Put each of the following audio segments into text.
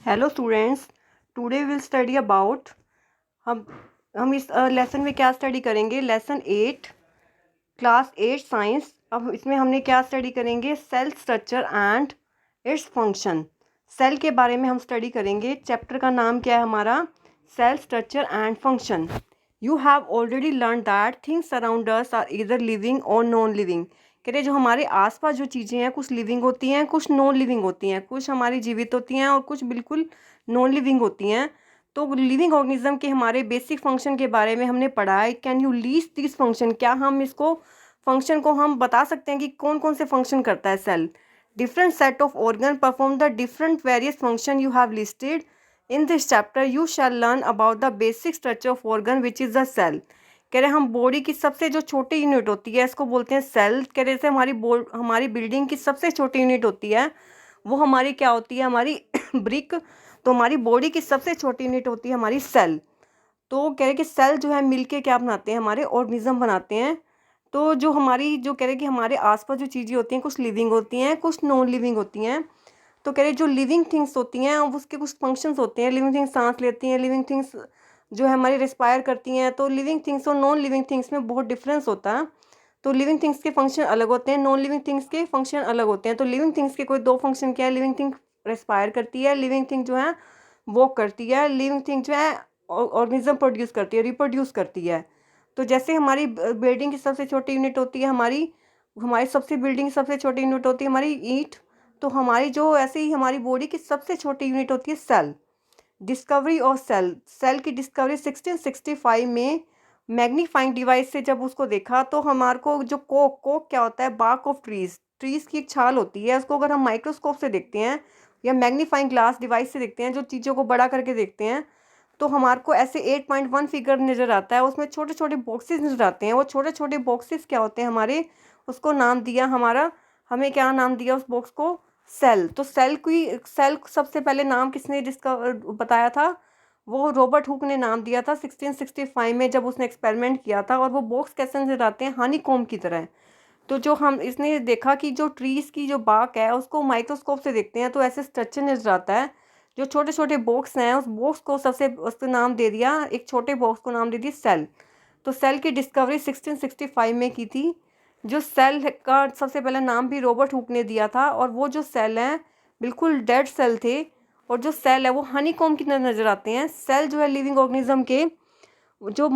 Hello students, today will study about हम हम इस लेसन में क्या स्टडी करेंगे। Lesson 8, class 8 science. अब इसमें हमने क्या स्टडी करेंगे, cell structure and its function. Cell के बारे में हम स्टडी करेंगे। चैप्टर का नाम क्या है हमारा, cell structure and function. You have already learn that things around us are इधर लिविंग और नॉन लिविंग। कह रहे जो हमारे आसपास जो चीज़ें हैं, कुछ लिविंग होती हैं, कुछ नॉन लिविंग होती हैं, कुछ हमारी जीवित होती हैं और कुछ बिल्कुल नॉन लिविंग होती हैं। तो लिविंग ऑर्गेनिज्म के हमारे बेसिक फंक्शन के बारे में हमने पढ़ा है। Can you least this function, क्या हम इसको फंक्शन को हम बता सकते हैं कि कौन कौन से फंक्शन करता है cell. Different set of organ perform the different various function you have listed in this chapter. You shall learn about the basic structure of organ which is the cell. कह रहे हम बॉडी की सबसे जो छोटी unit होती है इसको बोलते हैं सेल। कह रहे जैसे हमारी बिल्डिंग की सबसे छोटी यूनिट होती है वो हमारी क्या होती है, हमारी ब्रिक। तो हमारी बॉडी की सबसे छोटी यूनिट होती है हमारी सेल। तो कह रहे कि सेल जो है मिलके क्या बनाते हैं, हमारे ऑर्गेनिज्म बनाते हैं। तो जो हमारी जो कह रहे कि हमारे आसपास जो चीज़ें होती हैं, कुछ लिविंग होती हैं, कुछ नॉन लिविंग होती हैं। तो कह रहे जो लिविंग थिंग्स होती हैं उसके कुछ फंक्शंस होते हैं। लिविंग थिंग्स सांस लेती हैं, लिविंग थिंग्स जो है हमारी रिस्पायर करती हैं। तो लिविंग थिंग्स और नॉन लिविंग थिंग्स में बहुत डिफरेंस होता है। तो लिविंग थिंग्स के फंक्शन अलग होते हैं, नॉन लिविंग थिंग्स के फंक्शन अलग होते हैं। तो लिविंग थिंग्स के कोई दो फंक्शन क्या है, लिविंग थिंग रेस्पायर करती है, लिविंग थिंग जो है वॉक करती है, लिविंग थिंग जो है ऑर्गेनिज्म प्रोड्यूस करती है, रिप्रोड्यूस करती है। तो जैसे हमारी बिल्डिंग की सबसे छोटी यूनिट होती है हमारी हमारी सबसे बिल्डिंग की सबसे छोटी यूनिट होती है हमारी ईंट। तो हमारी जो ऐसे ही हमारी बॉडी की सबसे छोटी यूनिट होती है cell. Discovery of cell, cell की डिस्कवरी 1665 में मैग्नीफाइंग डिवाइस से जब उसको देखा तो हमारे को जो कोक कोक क्या होता है, बार्क ऑफ ट्रीज, ट्रीज की एक छाल होती है। उसको अगर हम माइक्रोस्कोप से देखते हैं या मैग्नीफाइंग ग्लास डिवाइस से देखते हैं, जो चीज़ों को बड़ा करके देखते हैं, तो हमारे को ऐसे 8.1 फिगर नज़र आता है। उसमें छोटे छोटे बॉक्सेस नज़र आते हैं। वो छोटे छोटे बॉक्सेस क्या होते हैं हमारे, उसको नाम दिया हमारा, हमें क्या नाम दिया उस बॉक्स को, सेल। तो सेल सबसे पहले नाम किसने डिस्कवर बताया था, वो रॉबर्ट हुक ने नाम दिया था 1665 में जब उसने एक्सपेरिमेंट किया था। और वो बॉक्स कैसे नजर आते हैं, हानी कॉम्ब की तरह। तो जो हम इसने देखा कि जो ट्रीज की जो बाक है उसको माइक्रोस्कोप से देखते हैं तो ऐसे स्ट्रक्चर नजर आता है। जो छोटे छोटे बॉक्स हैं उस बॉक्स को सबसे उसको नाम दे दिया, एक छोटे बॉक्स को नाम दे दिया सेल। तो सेल की डिस्कवरी 1665 में की थी। जो सेल का सबसे पहला नाम भी रॉबर्ट हुक ने दिया था। और वो जो सेल हैं बिल्कुल डेड सेल थे। और जो सेल है वो हनीकॉम्ब की तरह नज़र आते हैं। सेल जो है लिविंग ऑर्गेनिज्म के जो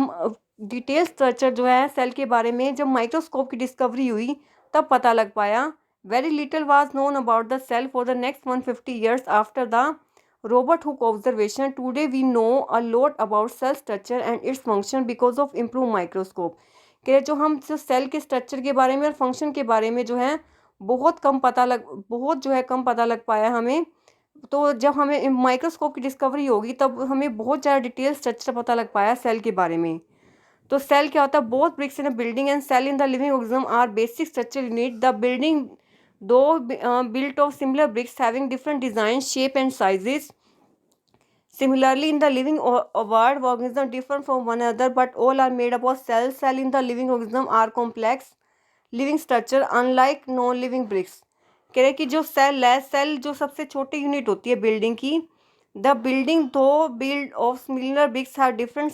डिटेल स्ट्रक्चर जो है सेल के बारे में जब माइक्रोस्कोप की डिस्कवरी हुई तब पता लग पाया। Very little was known about the cell for the next 150 years after the Robert Hooke observation. Today we know a lot about cell structure and its function because of improve microscope. कि जो हम जो cell के structure के बारे में और function के बारे में जो है बहुत जो है कम पता लग पाया हमें। तो जब हमें माइक्रोस्कोप की डिस्कवरी होगी तब हमें बहुत ज़्यादा डिटेल स्ट्रक्चर पता लग पाया सेल के बारे में। तो सेल क्या होता है, both bricks in a building and cell in the living organism are basic structure unit. The building though built of similar bricks having different designs, shape and sizes. Similarly, in the living world, organisms differ from one another, but all are made up of cells. Cells in the living organism are complex living structure, unlike non-living bricks. कह रहे कि जो cell है, cell जो सबसे छोटी unit होती है बिल्डिंग की, the building though build of similar bricks have different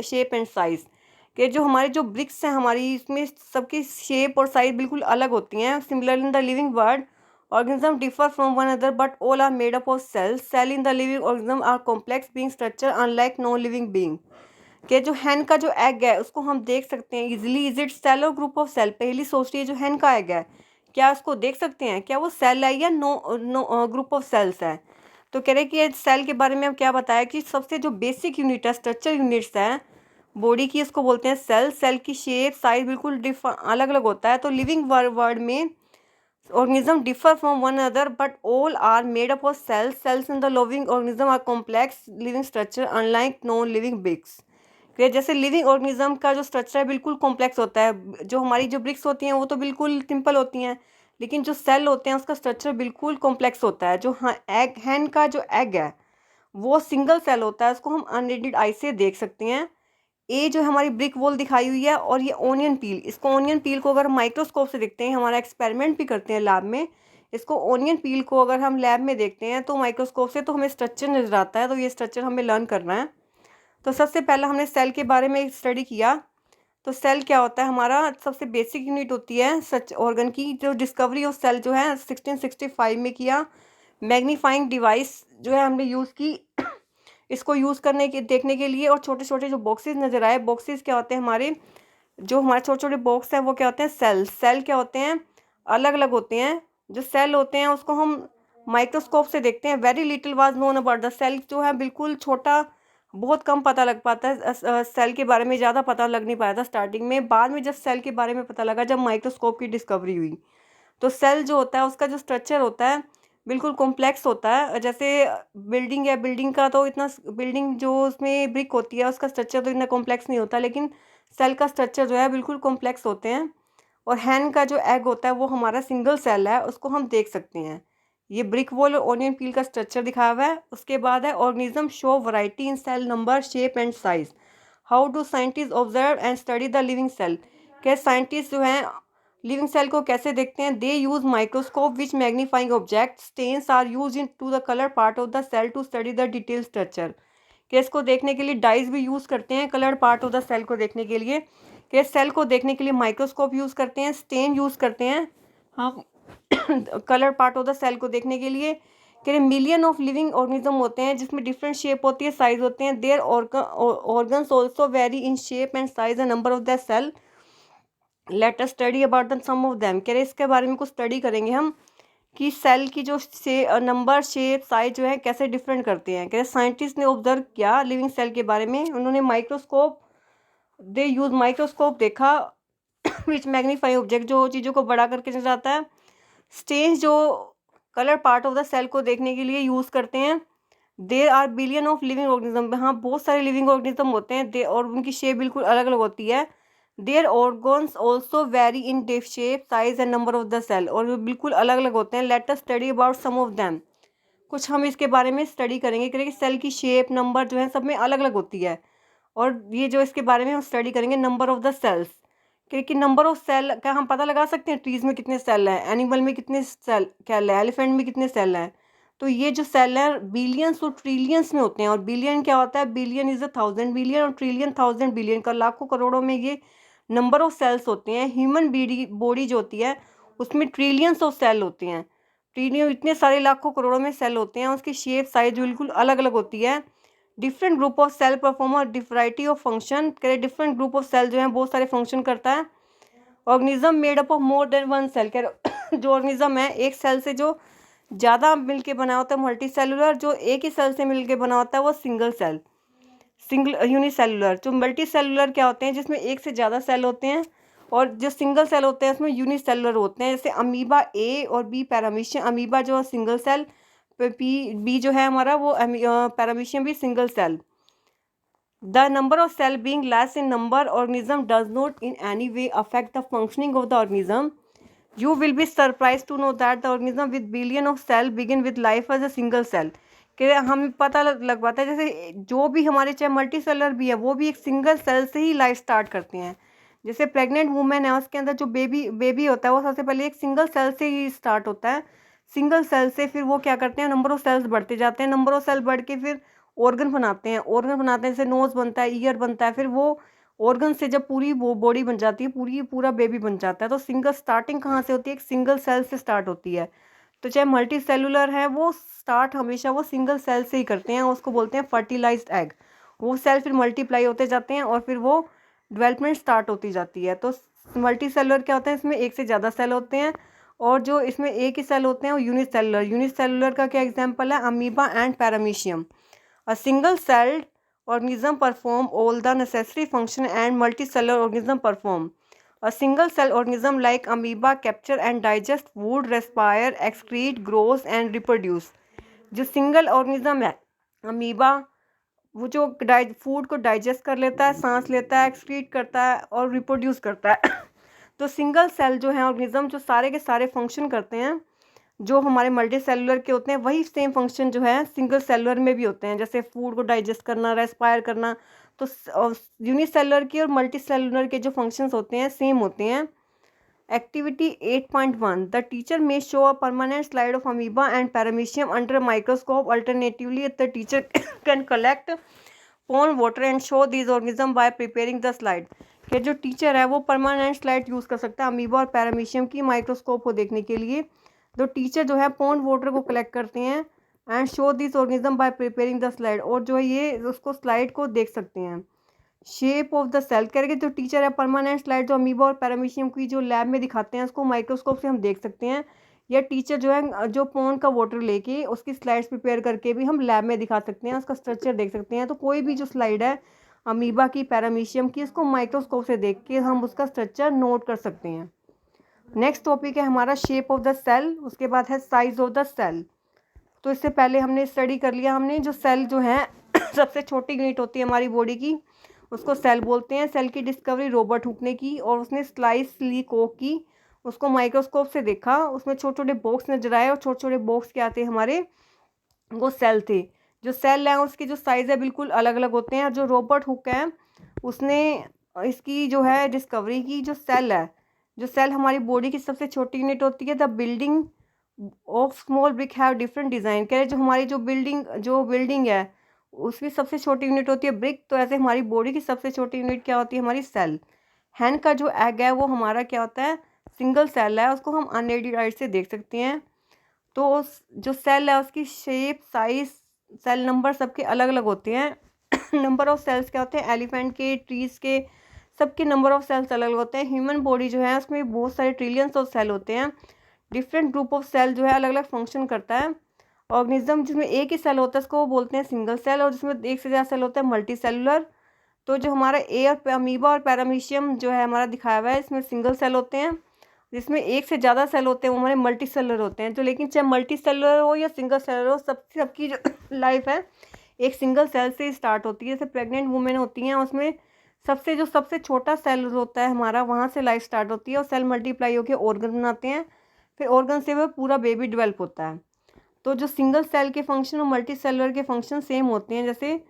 shape and size. कि जो हमारे जो ब्रिक्स हैं हमारी इसमें सबकी शेप और साइज बिल्कुल अलग होती हैं। Similar in the living world organisms differ from one another but all are made up of cells. Cell in the living organism are complex being structure unlike non-living being. कि जो हैन का जो egg है उसको हम देख सकते हैं इजीली। इज इट सेल और ग्रुप ऑफ सेल। पहली सोच रही है जो हैन का एग है क्या उसको देख सकते हैं, क्या वो सेल है या नो ग्रुप ऑफ सेल्स है। तो कह रहे कि सेल के बारे में हम क्या बताया कि सबसे जो बेसिक यूनिट है, स्ट्रक्चर यूनिट्स है बॉडी की, इसको बोलते हैं सेल। सेल की शेप साइज बिल्कुल अलग अलग होता है। तो लिविंग वर्ल्ड में organisms differ from one another but all are made up of cells. Cells in the living organism are complex living structure unlike non-living bricks. कि जैसे लिविंग ऑर्गेनिज्म का जो स्ट्रक्चर है बिल्कुल कॉम्प्लेक्स होता है। जो हमारी जो ब्रिक्स होती हैं वो तो बिल्कुल सिंपल होती हैं, लेकिन जो सेल होते हैं उसका स्ट्रक्चर बिल्कुल कॉम्प्लेक्स होता है। जो हाँ एग हैन का जो एग है वो सिंगल सेल होता है, उसको हम अनएडेड आई से देख सकते हैं। ये जो हमारी ब्रिक वॉल दिखाई हुई है और ये ओनियन पील, इसको ओनियन पील को अगर माइक्रोस्कोप से देखते हैं, हमारा एक्सपेरिमेंट भी करते हैं लैब में, इसको ओनियन पील को अगर हम लैब में देखते हैं तो माइक्रोस्कोप से तो हमें स्ट्रक्चर नज़र आता है, तो ये स्ट्रक्चर हमें लर्न करना है। तो सबसे पहले हमने सेल के बारे में स्टडी किया। तो सेल क्या होता है, हमारा सबसे बेसिक यूनिट होती है सच ऑर्गन की। जो डिस्कवरी ऑफ सेल जो है 1665 में किया। मैग्नीफाइंग डिवाइस जो है हमने यूज़ की इसको यूज़ करने के देखने के लिए। और छोटे छोटे जो बॉक्सेस नज़र आए, बॉक्सेस क्या होते हैं हमारे, जो हमारे छोटे छोटे बॉक्स हैं वो क्या होते हैं, सेल। सेल क्या होते हैं, अलग अलग होते हैं। जो सेल होते हैं उसको हम माइक्रोस्कोप से देखते हैं। Very little was known about the cell, जो है बिल्कुल छोटा, बहुत कम पता लग पाता है। सेल के बारे में ज़्यादा पता लग नहीं पाया था स्टार्टिंग में। बाद में जब सेल के बारे में पता लगा, जब माइक्रोस्कोप की डिस्कवरी हुई, तो सेल जो होता है उसका जो स्ट्रक्चर होता है बिल्कुल कॉम्प्लेक्स होता है। जैसे बिल्डिंग है, बिल्डिंग का तो इतना, बिल्डिंग जो उसमें ब्रिक होती है उसका स्ट्रक्चर तो इतना कॉम्प्लेक्स नहीं होता, लेकिन सेल का स्ट्रक्चर जो है बिल्कुल कॉम्प्लेक्स होते हैं। और हैन का जो एग होता है वो हमारा सिंगल सेल है, उसको हम देख सकते हैं। ये ब्रिक वॉल और ओनियन पील का स्ट्रक्चर दिखाया हुआ है। उसके बाद है organism show variety in cell number, shape and size. How do scientist observe and study the living cell. क्या साइंटिस्ट जो हैं लिविंग सेल को कैसे देखते हैं, they use microscope which magnifying object, stains are use in to the colour part of the cell to study the detail structure. कि इसको देखने के लिए डाइज भी यूज़ करते हैं colour part of the cell को देखने के लिए। कि सेल को देखने के लिए माइक्रोस्कोप यूज़ करते हैं, स्टेन यूज़ करते हैं हम colour part of the cell को देखने के लिए। कि मिलियन ऑफ लिविंग ऑर्गेनिज्म होते हैं जिसमें डिफरेंट शेप होती है, साइज होते हैं। There organs also vary in shape and size and number of the cell. Let us study about the some of them. कह रहे इसके बारे में कुछ स्टडी करेंगे हम कि सेल की जो नंबर, शेप, साइज जो है कैसे डिफरेंट करते हैं। कह रहे साइंटिस्ट ने ऑब्जर्व किया लिविंग सेल के बारे में, उन्होंने माइक्रोस्कोप, दे यूज माइक्रोस्कोप देखा विच मैग्नीफाई ऑब्जेक्ट, जो चीज़ों को बड़ा करके नजर आता है। स्टेन्स जो colour part of the cell को देखने के लिए यूज़ करते हैं। There are billion of living organism, हाँ बहुत सारे लिविंग ऑर्गेनिज्म होते हैं दे, और उनकी शेप बिल्कुल अलग अलग होती है। Their organs also vary in deaf, shape, size and number of the cell, और वो बिल्कुल अलग अलग होते हैं। Let us study about some of them. कुछ हम इसके बारे में स्टडी करेंगे कि सेल की शेप, नंबर जो है सब में अलग अलग होती है। और ये जो इसके बारे में हम स्टडी करेंगे नंबर ऑफ द सेल्स, क्योंकि नंबर ऑफ सेल का हम पता लगा सकते हैं ट्रीज में कितने सेल हैं, एनिमल में कितने सेल है, एलिफेंट में कितने सेल हैं। तो ये जो सेल है बिलियंस और ट्रिलियंस में होते हैं। और बिलियन क्या होता है, बिलियन इज 1000 बिलियन, और ट्रिलियन 1000 बिलियन का, लाखों करोड़ों में ये नंबर ऑफ सेल्स होते हैं। ह्यूमन बॉडी जो होती है उसमें ट्रिलियंस ऑफ सेल होते हैं। ट्रिलियन, इतने सारे लाखों करोड़ों में सेल होते हैं। उसकी शेप, साइज बिल्कुल अलग अलग होती है। Different group of cell perform a variety of function. कह डिफरेंट ग्रुप ऑफ सेल जो है बहुत सारे फंक्शन करता है। Organism made up of more than one cell. कह जो ऑर्गेनिज्म है एक सेल से जो ज़्यादा मिलके बना होता है मल्टी सेलुलर, जो एक ही सेल से मिलके बना होता है वो सिंगल सेल, सिंगल यूनिसेलुलर। जो मल्टी सेलुलर क्या होते हैं, जिसमें एक से ज़्यादा सेल होते हैं। और जो सिंगल सेल होते हैं उसमें यूनिसेलुलर होते हैं, जैसे अमीबा ए और बी पैरामीशियम। अमीबा जो है सिंगल सेल, बी जो है हमारा वो पैरामीशियम भी single cell. The number of cell being less in number, organism does not in any way affect the functioning of the organism. You will be surprised to know that the organism with billion of cell begin with life as a single cell. कि हमें पता लग पाता है जैसे जो भी हमारे चाहे मल्टी सेलर भी है वो भी एक सिंगल सेल से ही लाइफ स्टार्ट करते हैं। जैसे प्रेग्नेंट वुमेन है उसके अंदर जो बेबी होता है वो सबसे पहले एक सिंगल सेल से ही स्टार्ट होता है। सिंगल सेल से फिर वो क्या करते हैं, नंबर ऑफ सेल्स बढ़ते जाते हैं। नंबर ऑफ सेल बढ़ के फिर ऑर्गन बनाते हैं। ऑर्गन बनाते हैं जैसे नोज़ बनता है, ईयर बनता है। फिर वो ऑर्गन से जब पूरी वो बॉडी बन जाती है, पूरा बेबी बन जाता है। तो सिंगल स्टार्टिंग कहाँ से होती है, एक सिंगल सेल से स्टार्ट होती है। तो चाहे मल्टी सेलुलर है वो स्टार्ट हमेशा वो सिंगल सेल से ही करते हैं, उसको बोलते हैं फर्टिलाइज्ड एग। वो सेल फिर मल्टीप्लाई होते जाते हैं और फिर वो डेवलपमेंट स्टार्ट होती जाती है। तो मल्टी सेलुलर क्या होता है, इसमें एक से ज़्यादा सेल होते हैं। और जो इसमें एक ही सेल होते हैं वो यूनिसेलुलर। यूनिसेलुलर का क्या एग्जाम्पल है, amoeba and paramecium. A single celled organism perform all the necessary function and multicellular organism perform. A single cell organism like amoeba capture and digest food, respire, excrete, grows and reproduce. जो single organism है amoeba, वो जो food को digest कर लेता है, सांस लेता है, एक्सक्रीट करता है और रिप्रोड्यूस करता है। तो सिंगल सेल जो है ऑर्गेनिज्म जो सारे के सारे फंक्शन करते हैं, जो हमारे मल्टी सेलुलर के होते हैं वही सेम फंक्शन जो है सिंगल सेलुलर में भी होते हैं। जैसे फूड को डाइजेस्ट करना, रेस्पायर करना। तो यूनिसेलुलर की और मल्टी सेलुलर के जो फंक्शंस होते हैं सेम होते हैं। Activity 8.1. The teacher may show a permanent slide of amoeba and paramecium under a microscope. Alternatively, the teacher can collect pond water and show these organisms by preparing the slide. कि जो teacher है वो permanent slide use कर सकता है amoeba और paramecium की microscope को देखने के लिए। तो टीचर जो है पॉन्ड वाटर को कलेक्ट करते हैं and show this organism by preparing the slide, और जो है ये उसको स्लाइड को देख सकते हैं। शेप ऑफ द सेल कह रहे कि जो टीचर है परमानेंट स्लाइड जो अमीबा और पैरामीशियम की जो लैब में दिखाते हैं उसको माइक्रोस्कोप से हम देख सकते हैं, या टीचर जो है जो पॉन्ड का वाटर लेके उसकी स्लाइड्स प्रिपेयर करके भी हम लैब में दिखा सकते हैं, उसका स्ट्रक्चर देख सकते हैं। तो कोई भी जो स्लाइड है अमीबा की, पैरामीशियम की, इसको माइक्रोस्कोप से देख के हम उसका स्ट्रक्चर नोट कर सकते हैं। नेक्स्ट टॉपिक है हमारा शेप ऑफ द सेल, उसके बाद है साइज ऑफ द सेल। तो इससे पहले हमने स्टडी कर लिया हमने जो सेल जो है सबसे छोटी यूनिट होती है हमारी बॉडी की, उसको सेल बोलते हैं। सेल की डिस्कवरी रॉबर्ट हुक ने की और उसने स्लाइस ली कोक की, उसको माइक्रोस्कोप से देखा, उसमें छोटे छोटे बॉक्स नजर आए और छोटे छोटे बॉक्स क्या थे हमारे, वो सेल थे। जो सेल है उसकी जो साइज़ है बिल्कुल अलग अलग होते हैं। जो रॉबर्ट हुक है उसने इसकी जो है डिस्कवरी की, जो सेल है, जो सेल हमारी बॉडी की सबसे छोटी यूनिट होती है। The building of small brick have different design, कह रहे जो हमारी जो बिल्डिंग है उसकी सबसे छोटी यूनिट होती है ब्रिक, तो ऐसे हमारी बॉडी की सबसे छोटी यूनिट क्या होती है हमारी सेल। हैन का जो एग है वो हमारा क्या होता है सिंगल सेल है, उसको हम अनएडेड आइज से देख सकते हैं। तो जो सेल है उसकी शेप, साइज, सेल नंबर सबके अलग अलग होते हैं। नंबर ऑफ सेल्स क्या होते हैं एलिफेंट के, ट्रीज के, सबके नंबर ऑफ सेल्स अलग अलग होते हैं। ह्यूमन बॉडी जो है उसमें बहुत सारे ट्रिलियंस ऑफ सेल होते हैं। डिफरेंट ग्रुप ऑफ सेल जो है अलग अलग फंक्शन करता है। ऑर्गेनिज्म जिसमें एक ही सेल होता है उसको बोलते हैं सिंगल सेल, और जिसमें एक से ज़्यादा सेल होता है मल्टी सेलुलर। तो जो हमारा ए और अमीबा और पैरामीशियम जो है हमारा दिखाया हुआ है इसमें सिंगल सेल होते हैं, जिसमें एक से ज़्यादा सेल होते हैं वो हमारे मल्टी सेलुलर होते हैं। तो लेकिन चाहे मल्टी सेलुलर हो या सिंगल सेलुलर हो, सबकी जो लाइफ है एक सिंगल सेल से स्टार्ट होती है। जैसे प्रेग्नेंट वुमेन होती हैं उसमें सबसे छोटा सेल होता है हमारा, वहाँ से लाइफ स्टार्ट होती है और सेल मल्टीप्लाई होकर ऑर्गन बनाते हैं, फिर ऑर्गन से वो पूरा बेबी डेवलप होता है। तो जो सिंगल सेल के फंक्शन और मल्टी सेलुलर के फंक्शन सेम होते हैं, जैसे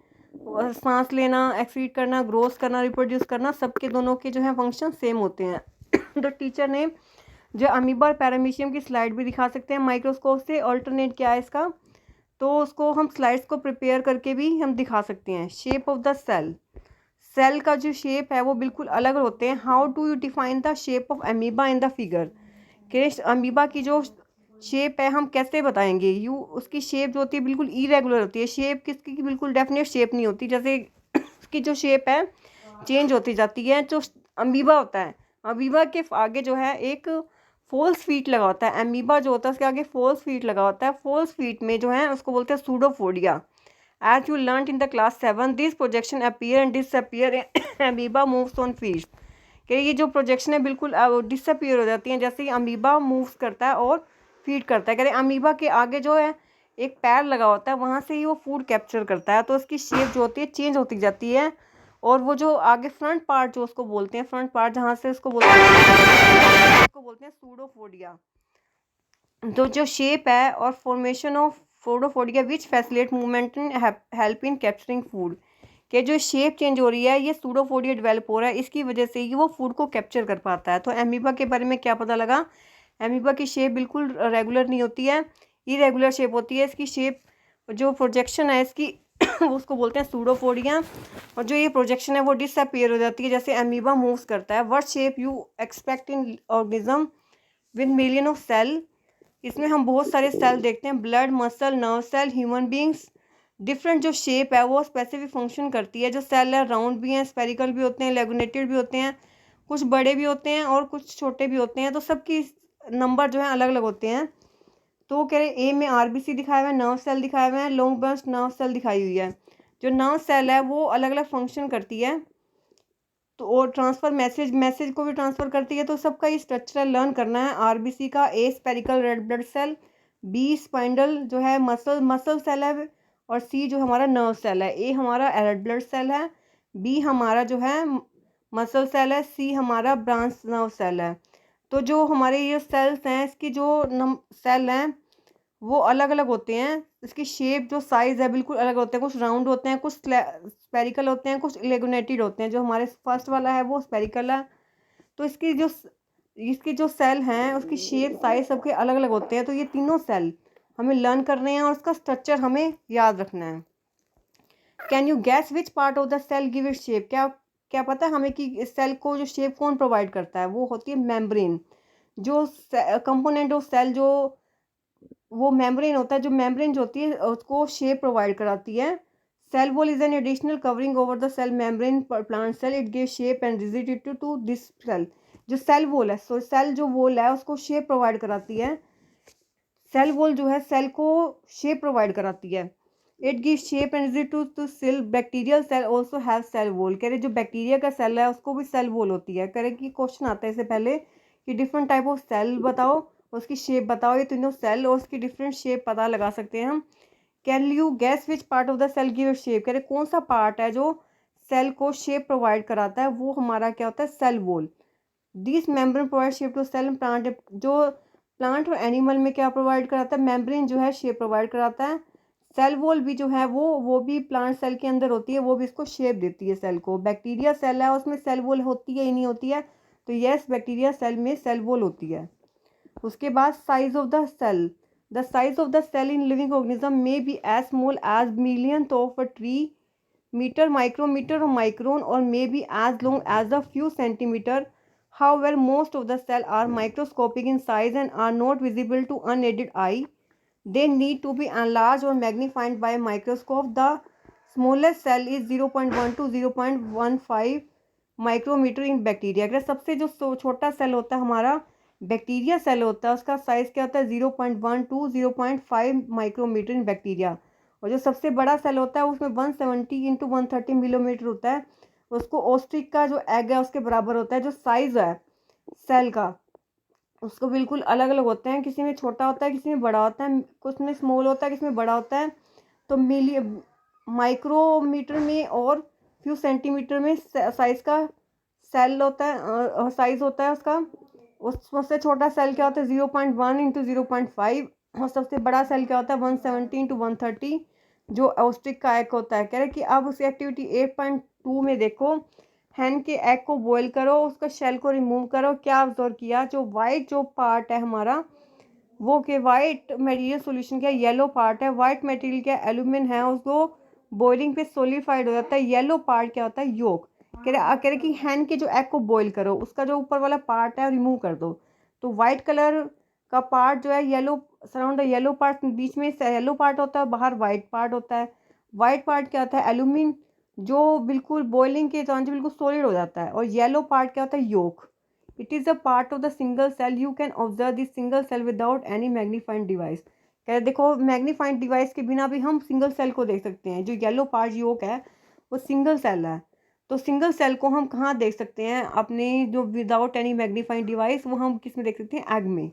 सांस लेना, एक्सक्रीट करना, ग्रोथ करना, रिप्रोड्यूस करना, सबके दोनों के जो है फंक्शन सेम होते हैं। तो टीचर ने जो अमीबा और पैरामीशियम की स्लाइड भी दिखा सकते हैं माइक्रोस्कोप से। अल्टरनेट क्या है इसका, तो उसको हम स्लाइड्स को प्रिपेयर करके भी हम दिखा सकते हैं। Shape of the cell, cell का जो शेप है वो बिल्कुल अलग होते हैं। How do you define the shape of amoeba in the figure, कि अमीबा की जो शेप है हम कैसे बताएंगे। उसकी शेप जो होती है बिल्कुल इरेगुलर होती है, शेप किसकी की बिल्कुल डेफिनेट शेप नहीं होती, जैसे उसकी जो शेप है चेंज होती जाती है। जो अमीबा होता है, अमीबा के आगे जो है एक फोल्स फीट लगा होता है, अमीबा जो होता है उसके आगे फोल्स फीट लगा होता है। फोल्स फीट में जो है उसको बोलते हैं pseudopodia. As you learn in the class 7 this projection appear and disappear amoeba moves on feet, कि ये जो प्रोजेक्शन है बिल्कुल डिसअपीयर हो जाती हैं जैसे ही अमीबा मूव्स करता है और फीड करता है। कह रहे अमीबा के आगे जो है एक पैर लगा होता है, वहाँ से ही वो फूड कैप्चर करता है, तो उसकी शेप जो होती है चेंज होती जाती है। और वो जो आगे फ्रंट पार्ट जो उसको बोलते हैं, फ्रंट पार्ट जहाँ से उसको बोलते हैं सूडोफोडिया। तो जो शेप है और formation of pseudopodia which facilitate movement help in capturing food, कि जो शेप चेंज हो रही है ये सूडोफोडिया डेवलप हो रहा है, इसकी वजह से ही वो फूड को कैप्चर कर पाता है। तो अमीबा के बारे में क्या पता लगा, अमीबा की शेप बिल्कुल रेगुलर नहीं होती है, इरेगुलर शेप होती है। इसकी शेप जो प्रोजेक्शन है इसकी उसको बोलते हैं सूडोफोडिया, और जो ये प्रोजेक्शन है वो डिसअपीयर हो जाती है जैसे अमीबा मूव्स करता है। What shape you expect in organism with million of cell, इसमें हम बहुत सारे सेल देखते हैं, blood, muscle, nerve cell, human beings. Different जो शेप है वो स्पेसिफिक फंक्शन करती है। जो सेल है राउंड भी हैं, स्पेरिकल भी होते हैं, लेगुनेटेड भी होते हैं, कुछ बड़े भी होते हैं और कुछ छोटे भी होते हैं। तो सबकी नंबर जो है अलग अलग होते हैं। तो कह रहे ए में आरबीसी दिखाया हुआ है, नर्व सेल दिखाया हुआ है, लॉन्ग बर्स्ट नर्व सेल दिखाई हुई है। जो नर्व सेल है वो अलग अलग फंक्शन करती है, तो और ट्रांसफर मैसेज को भी ट्रांसफर करती है। तो सबका ये स्ट्रक्चर लर्न करना है। आरबीसी का A spherical red blood cell, B spindle जो है मसल सेल है, और सी जो हमारा नर्व सेल है। ए हमारा रेड ब्लड सेल है, बी हमारा जो है मसल सेल है, सी हमारा ब्रांच नर्व सेल है। तो जो हमारे ये सेल्स हैं इसकी जो सेल हैं वो अलग अलग होते हैं। इसकी शेप जो साइज़ है बिल्कुल अलग होते हैं, कुछ राउंड होते हैं, कुछ स्पेरिकल होते हैं, कुछ इलेगुनेटेड होते हैं। जो हमारे फर्स्ट वाला है वो स्पेरिकल है। तो इसकी जो इसके जो सेल हैं उसकी शेप साइज सबके अलग अलग होते हैं, तो ये तीनों सेल हमें लर्न करने हैं और उसका स्ट्रक्चर हमें याद रखना है। Can you guess which part of the cell give it shape? क्या क्या पता है हमें कि इस सेल को जो शेप कौन प्रोवाइड करता है? वो होती है मेम्ब्रेन। जो कंपोनेंट ऑफ सेल जो वो मेम्ब्रेन होता है, जो मेम्ब्रेन जो होती है उसको शेप प्रोवाइड कराती है। Cell wall is an additional covering over the cell membrane plant cell, it give shape and rigidity to this cell. जो सेल वॉल है, सो सेल जो वॉल है उसको शेप प्रोवाइड कराती है। सेल वॉल जो है सेल को शेप प्रोवाइड कराती है। It give shape and rigidity to cell. Bacterial cell also have cell wall. कह रहे जो बैक्टीरिया का सेल है उसको भी सेल वॉल होती है। कह रहे कि क्वेश्चन आता है इससे पहले कि डिफरेंट टाइप ऑफ सेल बताओ, उसकी शेप बताओ। ये तीनों सेल और उसकी डिफरेंट शेप पता लगा सकते हैं हम। Can you guess which part of the cell give shape? कह रहे कौन सा पार्ट है जो सेल को शेप प्रोवाइड कराता है? वो हमारा क्या होता है? Cell wall. This membrane provide shape to cell plant. जो प्लांट और एनिमल में क्या प्रोवाइड कराता है? मेम्ब्रेन जो है शेप प्रोवाइड कराता है। सेल वॉल भी जो है वो भी प्लांट सेल के अंदर होती है, वो भी इसको शेप देती है सेल को। बैक्टीरिया सेल है उसमें सेल वॉल होती है ही नहीं होती है? तो यस, बैक्टीरिया सेल में सेल वॉल होती है। उसके बाद size of the cell. The size of the cell in living organism may be as small as millionth of a tree metre, micrometre और माइक्रोन, और may be as long as a few centimetre. However, most of the cells are microscopic in size and are not visible to unaided eye. They need to be enlarged or magnified by a microscope. The smallest cell is 0.1 to 0.15 micrometre in bacteria. अगर सबसे जो छोटा cell होता है हमारा bacteria cell होता है, उसका साइज क्या होता है? 0.1 टू 0.5 माइक्रोमीटर इन बैक्टीरिया। और जो सबसे बड़ा सेल होता है उसमें 170 इंटू 130 मिलीमीटर होता है। उसको ऑस्ट्रिच का जो एग है उसके बराबर होता है। जो साइज है सेल का उसको बिल्कुल अलग अलग होते हैं, किसी में छोटा होता है, किसी में बड़ा होता है, कुछ में स्मॉल होता है, किसी में बड़ा होता है। तो मिली माइक्रोमीटर में और फ्यू सेंटीमीटर में साइज का सेल होता है, साइज होता है उसका। उससे छोटा सेल क्या होता है? 0.1 इंटू 0.5। और सबसे बड़ा सेल क्या होता है? 170 इंटू 130, जो ऑस्ट्रिच का एग होता है। कह रहे कि अब उसी एक्टिविटी 8.2 में देखो, हैन के एग को बॉईल करो, उसका शेल को रिमूव करो। क्या ऑब्जर्व किया? जो वाइट जो पार्ट है हमारा वो के वाइट मटेरियल सॉल्यूशन क्या येलो पार्ट है। वाइट मटेरियल क्या एल्यूमिन है, उसको बॉइलिंग पे सोलिडिफाइड हो जाता है। येलो पार्ट क्या होता है? योक। कह रहे कि हैन के जो एग को बॉईल करो, उसका जो ऊपर वाला पार्ट है रिमूव कर दो। तो वाइट कलर का पार्ट जो है येलो, सराउंड येलो पार्ट, बीच में येलो पार्ट होता है, बाहर वाइट पार्ट होता है। वाइट पार्ट क्या होता है? एल्यूमिन, जो बिल्कुल बॉइलिंग के दौरान जो बिल्कुल सॉलिड हो जाता है। और येलो पार्ट क्या होता है? Yolk. It is a part of the single cell. You can observe this single cell without any magnifying device. कह देखो मैग्नीफाइंग डिवाइस के बिना भी हम सिंगल सेल को देख सकते हैं। जो येलो पार्ट योक है वो सिंगल सेल है। तो सिंगल सेल को हम कहाँ देख सकते हैं? अपने जो विदाउट एनी मैग्नीफाइंग डिवाइस, वो हम किस में देख सकते हैं? एग में।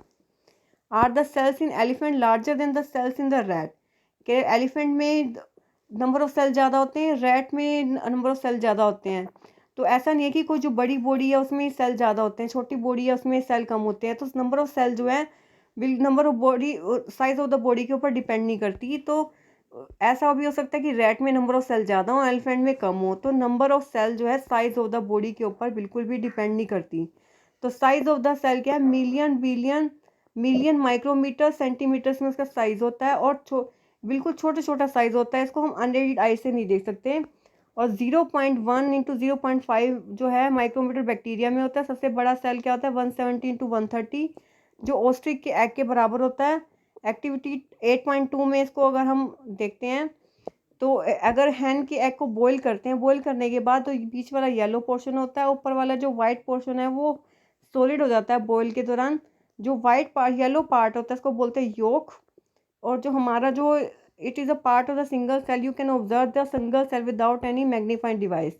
Are the cells in elephant larger than the cells in the rat? के एलिफेंट में नंबर ऑफ सेल ज़्यादा होते हैं, रैट में नंबर ऑफ सेल ज़्यादा होते हैं। तो ऐसा नहीं है कि कोई जो बड़ी बॉडी है उसमें सेल ज़्यादा होते हैं, छोटी बॉडी है उसमें सेल कम होते हैं। तो नंबर ऑफ सेल जो है number of body, size of the body के ऊपर डिपेंड नहीं करती। तो ऐसा भी हो सकता है कि रैट में नंबर ऑफ सेल ज़्यादा हो, एलिफेंट में कम हो। तो नंबर ऑफ सेल जो है साइज ऑफ द बॉडी के ऊपर बिल्कुल भी डिपेंड नहीं करती। तो साइज ऑफ द सेल क्या है? Million, billion, million, micrometre, centimetres में उसका साइज होता है। और बिल्कुल छोटा छोटा साइज होता है, इसको हम अनएडेड आई से नहीं देख सकते। और 0.1 इंटू 0.5 जो है माइक्रोमीटर बैक्टीरिया में होता है। सबसे बड़ा सेल क्या होता है? 170 इंटू 130, जो ऑस्ट्रिच के एग के बराबर होता है। एक्टिविटी 8.2 में इसको अगर हम देखते हैं तो अगर हैन के एग को बॉईल करते हैं, बॉईल करने के बाद तो बीच वाला येलो पोर्शन होता है, ऊपर वाला जो वाइट पोर्शन है वो सॉलिड हो जाता है बॉईल के दौरान। जो वाइट पार्ट, येलो पार्ट होता है, इसको बोलते हैं योक। और जो हमारा जो it is a part of the single cell, you can observe the single cell without any magnifying device.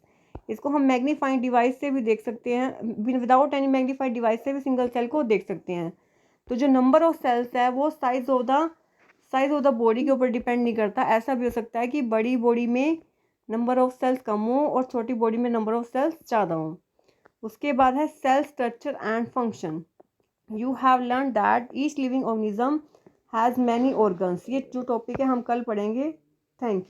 इसको हम मैग्नीफाइंग डिवाइस से भी देख सकते हैं, विदाउट एनी मैग्नीफाइंग डिवाइस से भी सिंगल सेल को देख सकते हैं। तो जो नंबर ऑफ सेल्स है वो साइज ऑफ द बॉडी के ऊपर डिपेंड नहीं करता। ऐसा भी हो सकता है कि बड़ी बॉडी में नंबर ऑफ सेल्स कम हो और छोटी बॉडी में नंबर ऑफ सेल्स ज़्यादा हो। उसके बाद है cell structure and function. You have learn that each living organism has many organs. ये जो टॉपिक है हम कल पढ़ेंगे। Thank you.